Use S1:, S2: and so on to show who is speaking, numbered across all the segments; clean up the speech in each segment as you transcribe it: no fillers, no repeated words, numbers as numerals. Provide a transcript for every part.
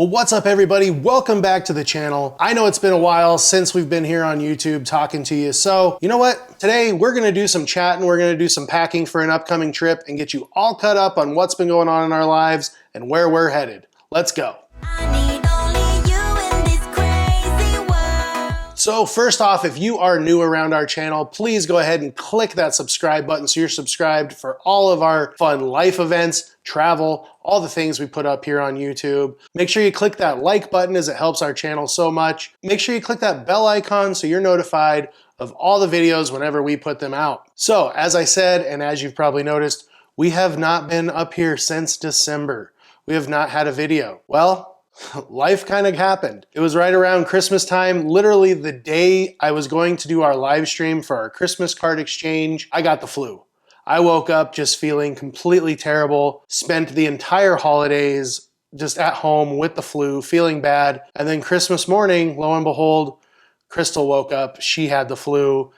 S1: Well, what's up everybody? Welcome back to the channel. I know it's been a while since we've been here on YouTube talking to you. So you know what? Today we're gonna do some chatting, we're gonna do some packing for an upcoming trip and get you all caught up on what's been going on in our lives and where we're headed. Let's go. So first off, if you are new around our channel, please go ahead and click that subscribe button so you're subscribed for all of our fun life events, travel, all the things we put up here on YouTube. Make sure you click that like button as it helps our channel so much. Make sure you click that bell icon so you're notified of all the videos whenever we put them out. So as I said, and as you've probably noticed, we have not been up here since December. We have not had a video. Well, life kind of happened. It was right around Christmas time, literally the day I was going to do our live stream for our Christmas card exchange, I got the flu. I woke up just feeling completely terrible, spent the entire holidays just at home with the flu, feeling bad. And then Christmas morning, lo and behold, Crystal woke up, she had the flu.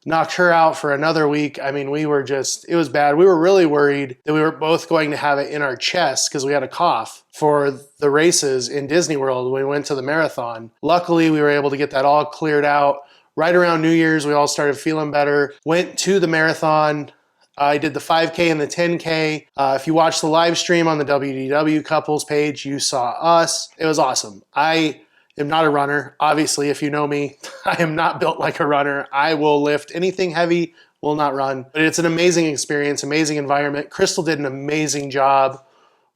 S1: Knocked her out for another week. I mean, it was bad. We were really worried that we were both going to have it in our chest because we had a cough for the races in Disney World when we went to the marathon. Luckily, we were able to get that all cleared out. Right around New Year's, we all started feeling better. Went to the marathon. I did the 5K and the 10K. If you watched the live stream on the WDW couples page, you saw us. It was awesome. I am not a runner. Obviously, if you know me, I am not built like a runner. I will lift anything heavy, will not run. But it's an amazing experience, amazing environment. Crystal did an amazing job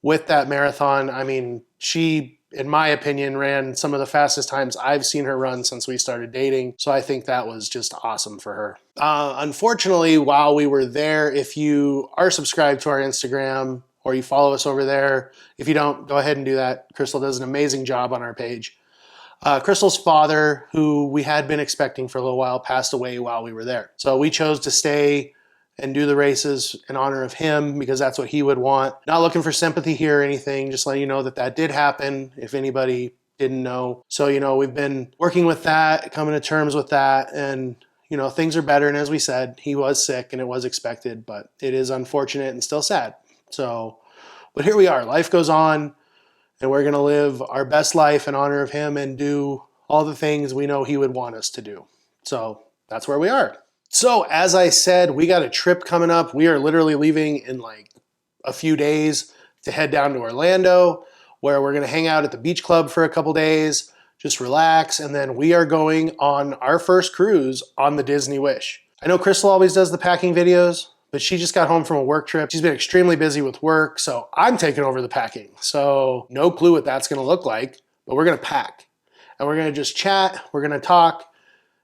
S1: with that marathon. I mean, she, in my opinion, ran some of the fastest times I've seen her run since we started dating. So I think that was just awesome for her. Unfortunately, while we were there, if you are subscribed to our Instagram or you follow us over there, if you don't, go ahead and do that. Crystal does an amazing job on our page. Crystal's father, who we had been expecting for a little while, passed away while we were there. So we chose to stay and do the races in honor of him because that's what he would want. Not looking for sympathy here or anything, just letting you know that that did happen if anybody didn't know. So, you know, we've been working with that, coming to terms with that, and, you know, things are better. And as we said, he was sick and it was expected, but it is unfortunate and still sad. So, but here we are. Life goes on. And we're gonna live our best life in honor of him and do all the things we know he would want us to do. So that's where we are. So as I said, we got a trip coming up. We are literally leaving in like a few days to head down to Orlando, where we're gonna hang out at the beach club for a couple days, just relax, and then we are going on our first cruise on the Disney Wish. I know Crystal always does the packing videos, but she just got home from a work trip. She's been extremely busy with work, so I'm taking over the packing. So no clue what that's gonna look like, but we're gonna pack. And we're gonna just chat, we're gonna talk,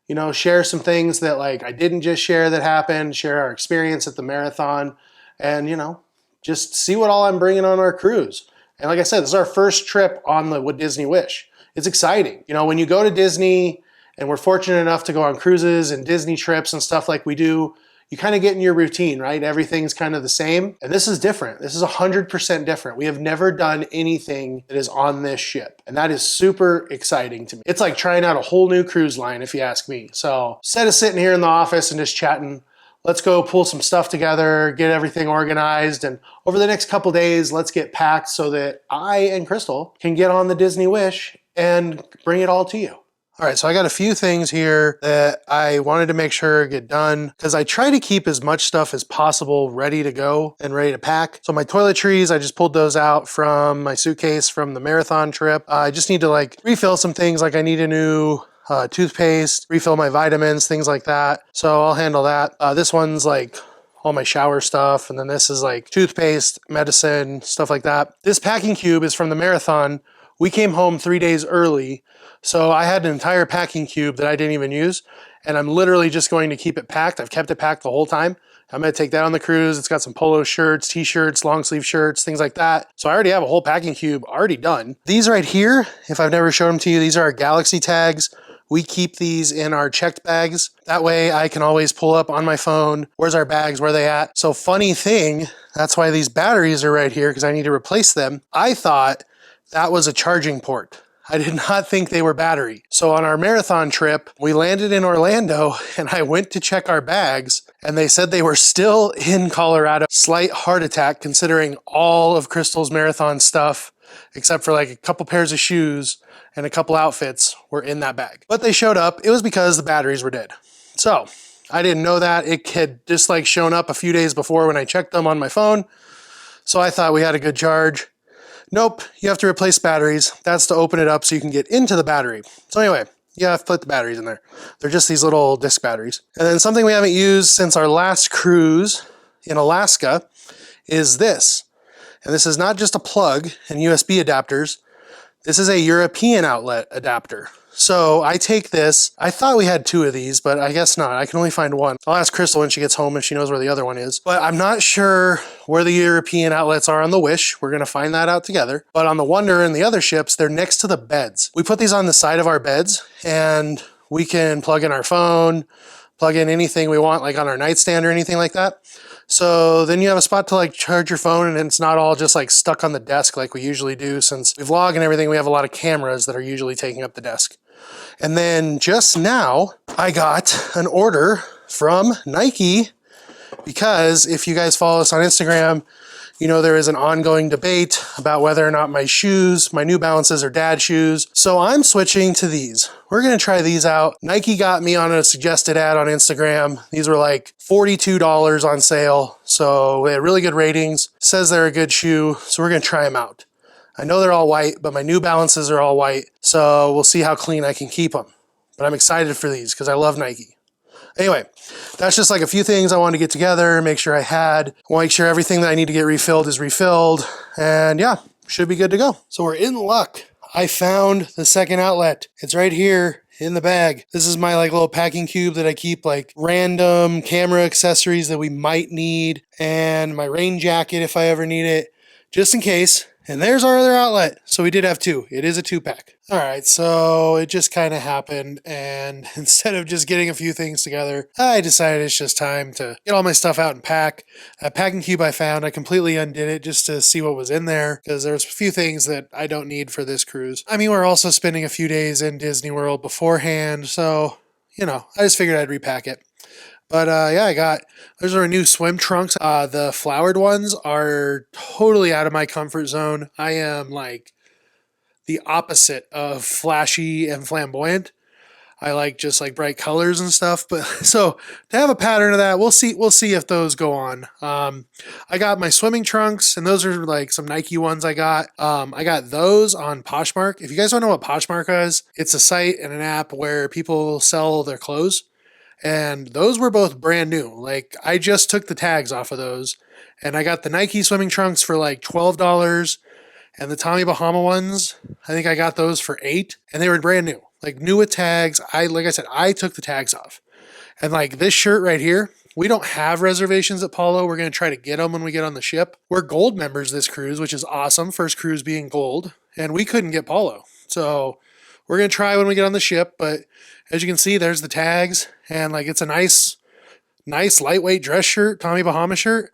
S1: you know, share some things that like I didn't just share that happened, share our experience at the marathon, and you know, just see what all I'm bringing on our cruise. And like I said, this is our first trip on the Disney Wish. It's exciting. You know, when you go to Disney, and we're fortunate enough to go on cruises and Disney trips and stuff like we do, you kind of get in your routine, right? Everything's kind of the same. And this is different. This is 100% different. We have never done anything that is on this ship. And that is super exciting to me. It's like trying out a whole new cruise line, if you ask me. So instead of sitting here in the office and just chatting, let's go pull some stuff together, get everything organized. And over the next couple days, let's get packed so that I and Crystal can get on the Disney Wish and bring it all to you. All right, so I got a few things here that I wanted to make sure get done because I try to keep as much stuff as possible ready to go and ready to pack. So my toiletries, I just pulled those out from my suitcase from the marathon trip. I just need to like refill some things, like I need a new toothpaste, refill my vitamins, things like that. So I'll handle that. This one's like all my shower stuff, and then this is like toothpaste, medicine, stuff like that. This packing cube is from the marathon. We came home 3 days early, so I had an entire packing cube that I didn't even use, and I'm literally just going to keep it packed. I've kept it packed the whole time. I'm gonna take that on the cruise. It's got some polo shirts, t-shirts, long sleeve shirts, things like that. So I already have a whole packing cube already done. These right here, if I've never shown them to you, these are our Galaxy tags. We keep these in our checked bags. That way I can always pull up on my phone, where's our bags, where are they at? So funny thing, that's why these batteries are right here, because I need to replace them. I thought that was a charging port. I did not think they were battery. So on our marathon trip, we landed in Orlando and I went to check our bags and they said they were still in Colorado. Slight heart attack considering all of Crystal's marathon stuff except for like a couple pairs of shoes and a couple outfits were in that bag. But they showed up. It was because the batteries were dead. So I didn't know that. It had just like shown up a few days before when I checked them on my phone. So I thought we had a good charge. Nope, you have to replace batteries. That's to open it up so you can get into the battery. So anyway, you have to put the batteries in there. They're just these little disc batteries. And then something we haven't used since our last cruise in Alaska is this. And this is not just a plug and USB adapters. This is a European outlet adapter. So I take this, I thought we had 2 of these, but I guess not. I can only find one. I'll ask Crystal when she gets home if she knows where the other one is. But I'm not sure where the European outlets are on the Wish. We're gonna find that out together. But on the Wonder and the other ships, they're next to the beds. We put these on the side of our beds and we can plug in our phone, plug in anything we want, like on our nightstand or anything like that. So then you have a spot to like charge your phone and it's not all just like stuck on the desk like we usually do. Since we vlog and everything, we have a lot of cameras that are usually taking up the desk. And then just now I got an order from Nike because if you guys follow us on Instagram, you know there is an ongoing debate about whether or not my shoes, my New Balances, are dad shoes. So I'm switching to these. We're gonna try these out. Nike got me on a suggested ad on Instagram. These were like $42 on sale. So they had really good ratings. Says they're a good shoe. So we're gonna try them out. I know they're all white, but my New Balances are all white. So we'll see how clean I can keep them. But I'm excited for these because I love Nike. Anyway, that's just like a few things I wanted to get together, make sure I had. I want to make sure everything that I need to get refilled is refilled. And yeah, should be good to go. So we're in luck. I found the second outlet. It's right here in the bag. This is my like little packing cube that I keep like random camera accessories that we might need, and my rain jacket if I ever need it, just in case. And there's our other outlet. So we did have 2. It is a 2-pack. All right, so it just kind of happened. And instead of just getting a few things together, I decided it's just time to get all my stuff out and pack. That packing cube I found, I completely undid it just to see what was in there because there's a few ththings that I don't need for this cruise. I mean, we're also spending a few days in Disney World beforehand. So, you know, I just figured I'd repack it. But yeah, those are new swim trunks. The flowered ones are totally out of my comfort zone. I am like the opposite of flashy and flamboyant. I like just like bright colors and stuff. But so to have a pattern of that, we'll see if those go on. I got my swimming trunks, and those are like some Nike ones I got. I got those on Poshmark. If you guys don't know what Poshmark is, it's a site and an app where people sell their clothes. And those were both brand new. Like I just took the tags off of those, and I got the Nike swimming trunks for like $12, and the Tommy Bahama ones, I think I got those for $8, and they were brand new, like new with tags. Like I said, I took the tags off. And like this shirt right here, we don't have reservations at Polo. We're going to try to get them when we get on the ship. We're gold members this cruise, which is awesome. First cruise being gold, and we couldn't get Polo. So we're going to try when we get on the ship, but as you can see, there's the tags, and like it's a nice lightweight dress shirt, Tommy Bahama shirt.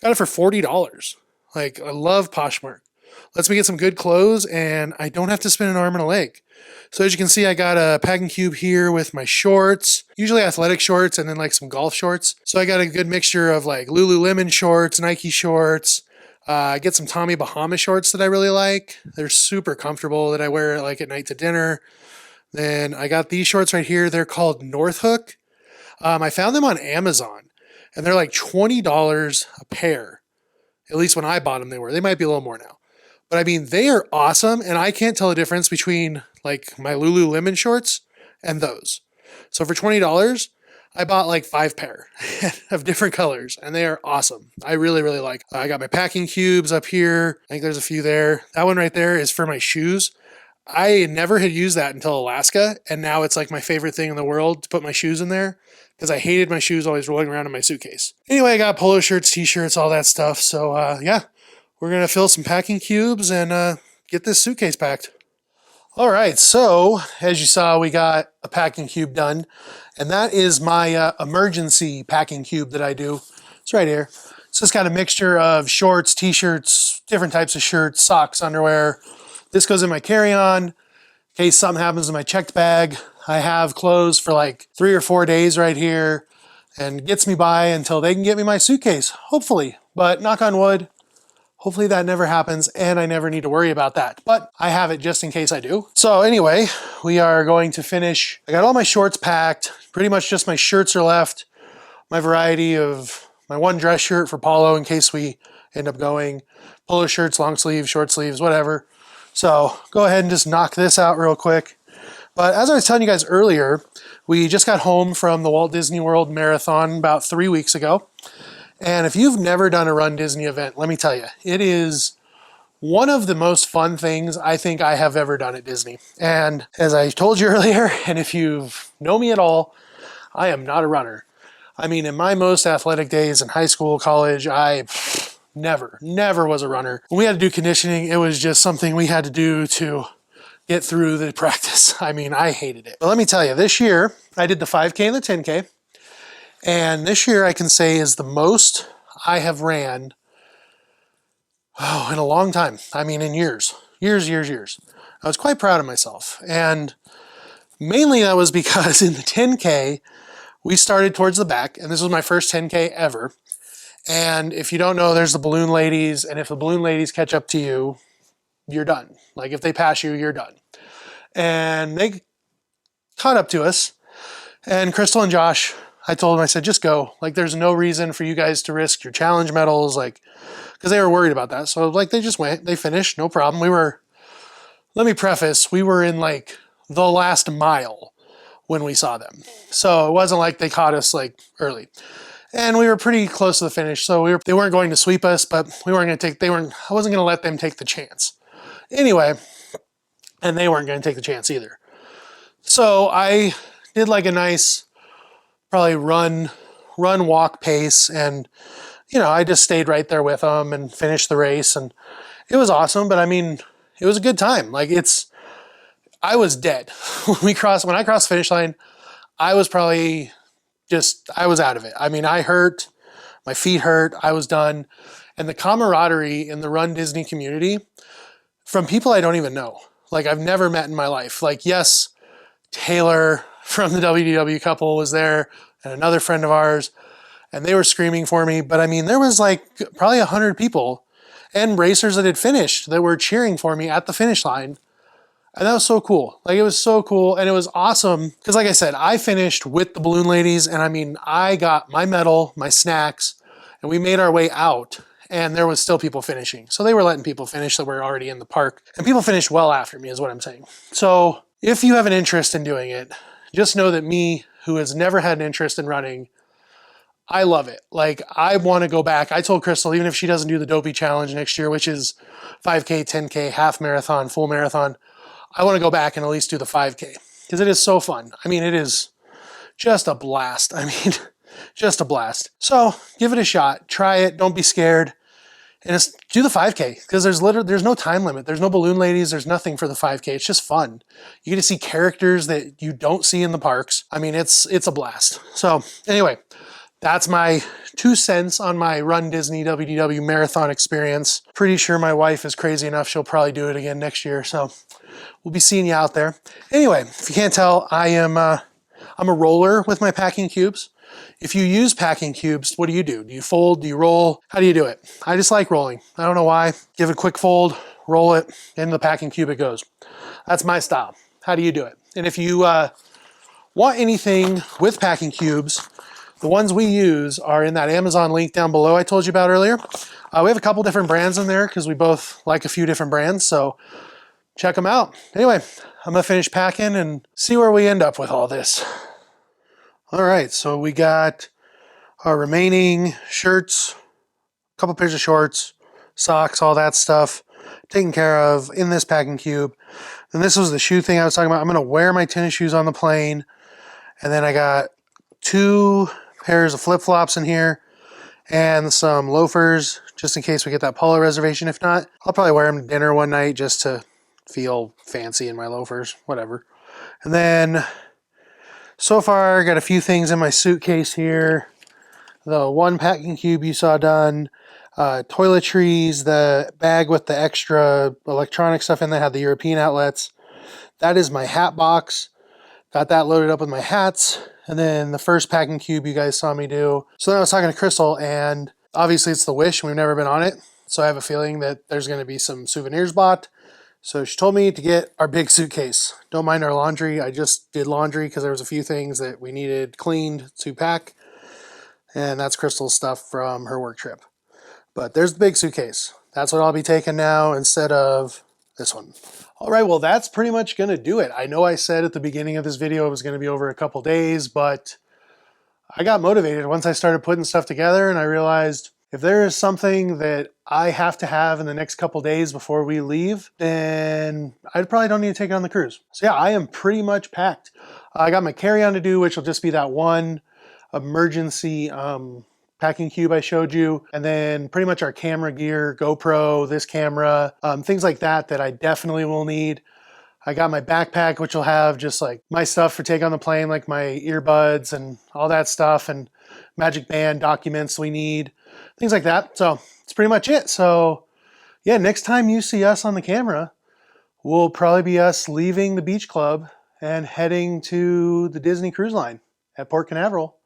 S1: Got it for $40. Like I love Poshmark. Lets me get some good clothes, and I don't have to spend an arm and a leg. So as you can see, I got a packing cube here with my shorts, usually athletic shorts, and then like some golf shorts. So I got a good mixture of like Lululemon shorts, Nike shorts. I get some Tommy Bahama shorts that I really like. They're super comfortable that I wear like at night to dinner. Then I got these shorts right here. They're called North Hook. I found them on Amazon, and they're like $20 a pair. At least when I bought them, they were. They might be a little more now. But I mean, they are awesome, and I can't tell the difference between like my Lululemon shorts and those. So for $20, I bought like 5 pair of different colors, and they are awesome. I really, really like. I got my packing cubes up here. I think there's a few there. That one right there is for my shoes. I never had used that until Alaska, and now it's like my favorite thing in the world to put my shoes in there because I hated my shoes always rolling around in my suitcase. Anyway, I got polo shirts, t-shirts, all that stuff. So yeah, we're going to fill some packing cubes and get this suitcase packed. All right, so as you saw, we got a packing cube done, and that is my emergency packing cube that I do. It's right here. So it's got a mixture of shorts, t-shirts, different types of shirts, socks, underwear. This goes in my carry-on in case something happens in my checked bag. I have clothes for like 3 or 4 days right here, and gets me by until they can get me my suitcase, hopefully. But knock on wood, Hopefully that never happens and I never need to worry about that, but I have it just in case I do. So anyway, we are going to finish. I got all my shorts packed, pretty much just my shirts are left, my variety of my one dress shirt for polo in case we end up going, polo shirts, long sleeves, short sleeves, whatever. So go ahead and just knock this out real quick. But as I was telling you guys earlier, we just got home from the Walt Disney World Marathon about 3 weeks ago. And if you've never done a Run Disney event, let me tell you, it is one of the most fun things I think I have ever done at Disney. And as I told you earlier, and if you know me at all, I am not a runner. I mean, in my most athletic days in high school, college, I never was a runner. When we had to do conditioning, it was just something we had to do to get through the practice. I mean, I hated it. But let me tell you, this year, I did the 5K and the 10K. And this year I can say is the most I have ran, in a long time. I mean, in years. I was quite proud of myself. And mainly that was because in the 10K, we started towards the back, and this was my first 10K ever. And if you don't know, there's the balloon ladies, and if the balloon ladies catch up to you, you're done. Like if they pass you, you're done. And they caught up to us. And Crystal and Josh, I told them, I said, just go. Like, there's no reason for you guys to risk your challenge medals, like, because they were worried about that. So, like, they just went. They finished, no problem. Let me preface, we were in, like, the last mile when we saw them. So it wasn't like they caught us, like, early. And we were pretty close to the finish. So they weren't going to sweep us, but I wasn't going to let them take the chance. Anyway, and they weren't going to take the chance either. So I did, like, a nice probably run, walk pace. And, I just stayed right there with them and finished the race. And it was awesome. But I mean, it was a good time. Like I was dead. When I crossed the finish line, I was probably I was out of it. I mean, I hurt, my feet hurt, I was done. And the camaraderie in the Run Disney community from people I don't even know, like I've never met in my life. Like, yes, Taylor from the WDW couple was there and another friend of ours, and they were screaming for me. But I mean, there was like probably 100 people and racers that had finished that were cheering for me at the finish line. And that was so cool. Like, it was so cool. And it was awesome. Because like I said, I finished with the balloon ladies. And I mean, I got my medal, my snacks, and we made our way out. And there was still people finishing. So they were letting people finish that were already in the park. And people finished well after me is what I'm saying. So if you have an interest in doing it, just know that me, who has never had an interest in running, I love it. Like, I want to go back. I told Crystal, even if she doesn't do the Dopey challenge next year, which is 5K, 10K, half marathon, full marathon, I want to go back and at least do the 5K because it is so fun. I mean, it is just a blast. I mean, just a blast. So give it a shot. Try it. Don't be scared. And just do the 5K because there's no time limit. There's no balloon ladies. There's nothing for the 5K. It's just fun. You get to see characters that you don't see in the parks. I mean, it's a blast. So anyway, that's my 2 cents on my Run Disney WDW marathon experience. Pretty sure my wife is crazy enough. She'll probably do it again next year. So we'll be seeing you out there. Anyway, if you can't tell, I'm a roller with my packing cubes. If you use packing cubes, what do? Do you fold? Do you roll? How do you do it? I just like rolling. I don't know why. Give it a quick fold, roll it, into the packing cube it goes. That's my style. How do you do it? And if you want anything with packing cubes, the ones we use are in that Amazon link down below I told you about earlier. We have a couple different brands in there because we both like a few different brands. So check them out. Anyway, I'm going to finish packing and see where we end up with all this. All right, so we got our remaining shirts, a couple pairs of shorts, socks, all that stuff taken care of in this packing cube. And this was the shoe thing I was talking about. I'm going to wear my tennis shoes on the plane. And then I got 2 pairs of flip-flops in here and some loafers just in case we get that polo reservation. If not, I'll probably wear them to dinner one night just to feel fancy in my loafers, whatever. And then so far, I got a few things in my suitcase here. The 1 packing cube you saw done, toiletries, the bag with the extra electronic stuff in there had the European outlets. That is my hat box. Got that loaded up with my hats. And then the first packing cube you guys saw me do. So then I was talking to Crystal, and obviously it's the Wish. We've never been on it. So I have a feeling that there's going to be some souvenirs bought. So she told me to get our big suitcase. Don't mind our laundry. I just did laundry because there was a few things that we needed cleaned to pack. And that's Crystal's stuff from her work trip. But there's the big suitcase. That's what I'll be taking now instead of this one. All right, well, that's pretty much going to do it. I know I said at the beginning of this video it was going to be over a couple days, but I got motivated once I started putting stuff together, and I realized if there is something that I have to have in the next couple days before we leave, then I probably don't need to take it on the cruise. So yeah, I am pretty much packed. I got my carry-on to do, which will just be that one emergency packing cube I showed you, and then pretty much our camera gear, GoPro, this camera, things like that I definitely will need. I got my backpack, which will have just like my stuff for take on the plane, like my earbuds and all that stuff, and Magic Band documents we need, things like that. So it's pretty much it. So yeah, next time you see us on the camera, will probably be us leaving the beach club and heading to the Disney Cruise Line at Port Canaveral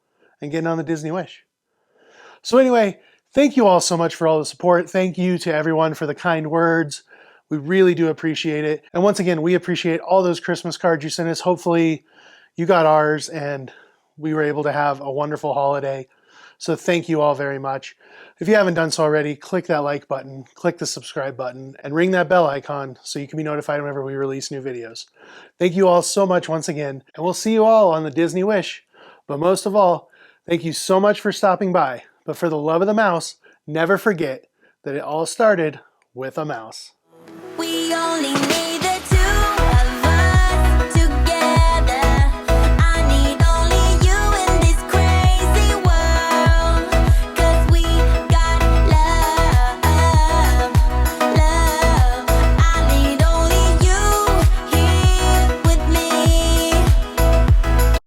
S1: and getting on the Disney Wish. So anyway, thank you all so much for all the support. Thank you to everyone for the kind words. We really do appreciate it. And once again, we appreciate all those Christmas cards you sent us. Hopefully you got ours and we were able to have a wonderful holiday. So thank you all very much. If you haven't done so already, click that like button, click the subscribe button, and ring that bell icon so you can be notified whenever we release new videos. Thank you all so much once again, and we'll see you all on the Disney Wish. But most of all, thank you so much for stopping by. But for the love of the mouse, never forget that it all started with a mouse. We only